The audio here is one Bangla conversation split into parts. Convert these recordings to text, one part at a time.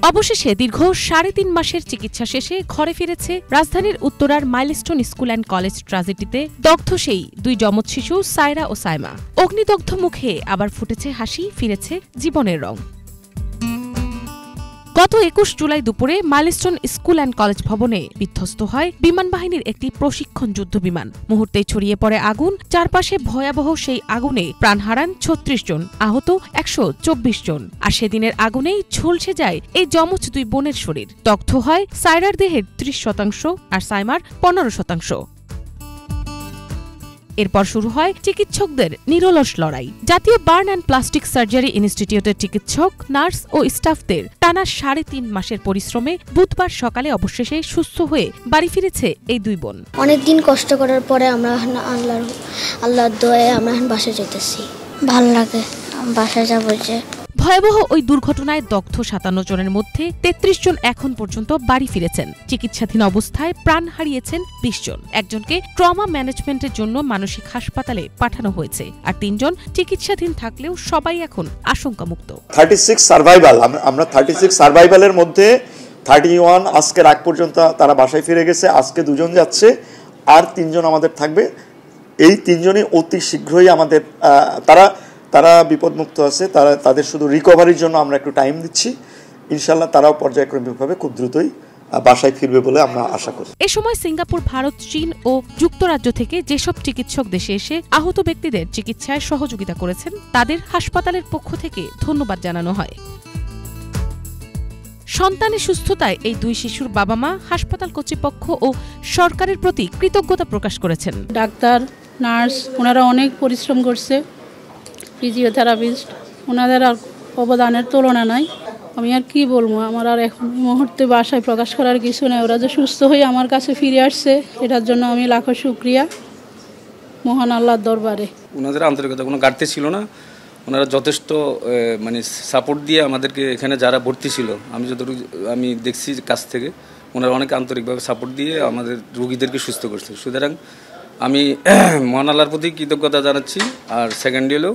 অবশেষে দীর্ঘ ৩.৫ মাসের চিকিৎসা শেষে ঘরে ফিরেছে রাজধানীর উত্তরার মাইলস্টোন স্কুল অ্যান্ড কলেজ ট্রাজেডিতে দগ্ধ সেই ২ যমজ শিশু সায়রা ও সাইমা। অগ্নিদগ্ধ মুখে আবার ফুটেছে হাসি, ফিরেছে জীবনের রং। গত ২১ জুলাই দুপুরে মাইলস্টোন স্কুল অ্যান্ড কলেজ ভবনে বিধ্বস্ত হয় বিমান বাহিনীর একটি প্রশিক্ষণ যুদ্ধ বিমান। মুহূর্তেই ছড়িয়ে পড়ে আগুন। চারপাশে ভয়াবহ সেই আগুনে প্রাণ হারান ৩৬ জন, আহত ১২৪ জন। আর সেদিনের আগুনেই ঝলসে যায় এই যমজ ২ বোনের শরীর। দগ্ধ হয় সায়রার দেহের ৩০% আর সাইমার ১৫%। এরপর শুরু হয় চিকিৎসকদের নিরলস লড়াই। জাতীয় বার্ন অ্যান্ড প্লাস্টিক সার্জারি ইনস্টিটিউটের চিকিৎসক, নার্স ও স্টাফদের টানা ৩.৫ মাসের পরিশ্রমে বুধবার সকালে অবশেষে সুস্থ হয়ে বাড়ি ফিরেছে এই ২ বোন। অনেকদিন কষ্ট করার পরে আমরা আল্লাহর দয়ায় আমরা বাসায় যেতেছি। ভালো লাগে বাসায় যাবো। যে ভয়াবহ ওই দুর্ঘটনায় দগ্ধ ৫৭ জনের মধ্যে ৩৩ জন এখন পর্যন্ত বাড়ি ফিরেছেন। চিকিৎসাধীন অবস্থায় প্রাণ হারিয়েছেন ২০ জন। একজনকে ট্রমা ম্যানেজমেন্টের জন্য মানসিক হাসপাতালে পাঠানো হয়েছে, আর ৩ জন চিকিৎসাধীন থাকলেও সবাই এখন আশঙ্কামুক্ত। 36 সার্ভাইভাল, আমরা 36 সার্ভাইভালের মধ্যে 31 আজকের আগ পর্যন্ত তারা বাসায় ফিরে গেছে। আজকে 2 জন যাচ্ছে, আর 3 জন আমাদের থাকবে। এই 3 জনই অতি শীঘ্রই আমাদের তারা বিপদমুক্ত আছে। তাদের শুধু রিকভারির জন্য আমরা একটু টাইম দিচ্ছি। ইনশাআল্লাহ তারাও পর্যায়ক্রমিকভাবে খুব দ্রুতই বাসায় ফিরবে বলে আমরা আশা করি। এ সময় সিঙ্গাপুর, ভারত, চীন ও যুক্তরাজ্য থেকে যেসব চিকিৎসক দেশে এসে আহত ব্যক্তিদের চিকিৎসায় সহযোগিতা করেছেন, তাদের হাসপাতালের পক্ষ থেকে ধন্যবাদ জানানো হয়। সন্তানের সুস্থতায় এই 2 শিশুর বাবা মা, হাসপাতাল কর্তৃপক্ষ ও সরকারের প্রতি কৃতজ্ঞতা প্রকাশ করেছেন। ডাক্তার, নার্স ওনারা অনেক পরিশ্রম করছে, ফিজিওথেরাপিস্ট, ওনাদের আর অবদানের তুলনা নাই। আমি আর কি বলবো, আমার আর এখন মুহূর্তে বাসায় প্রকাশ করার কিছু নেই। ওরা যে সুস্থ হয়ে আমার কাছে ফিরে আসছে, এটার জন্য আমি লাখো শুকরিয়া মহান আল্লাহর দরবারে। ওনাদের আন্তরিকতা কোনো ঘাটতি ছিল না। ওনারা যথেষ্ট সাপোর্ট দিয়ে আমাদেরকে, এখানে যারা ভর্তি ছিল, আমি দেখছি কাছ থেকে, ওনারা অনেক আন্তরিকভাবে সাপোর্ট দিয়ে আমাদের রোগীদেরকে সুস্থ করছে। সুতরাং আমি মহান আল্লাহর প্রতি কৃতজ্ঞতা জানাচ্ছি। আর সেকেন্ডলি হলো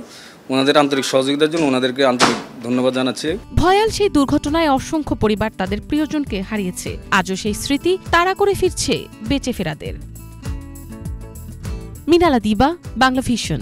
ওনাদের আন্তরিক সহযোগিতার জন্য ওনাদেরকে আন্তরিক ধন্যবাদ জানাচ্ছি। ভয়াল সেই দুর্ঘটনায় অসংখ্য পরিবার তাদের প্রিয়জনকে হারিয়েছে। আজও সেই স্মৃতি তাড়া করে ফিরছে বেঁচে ফেরাদের। মিনালা দিবা, বাংলা ভিশন।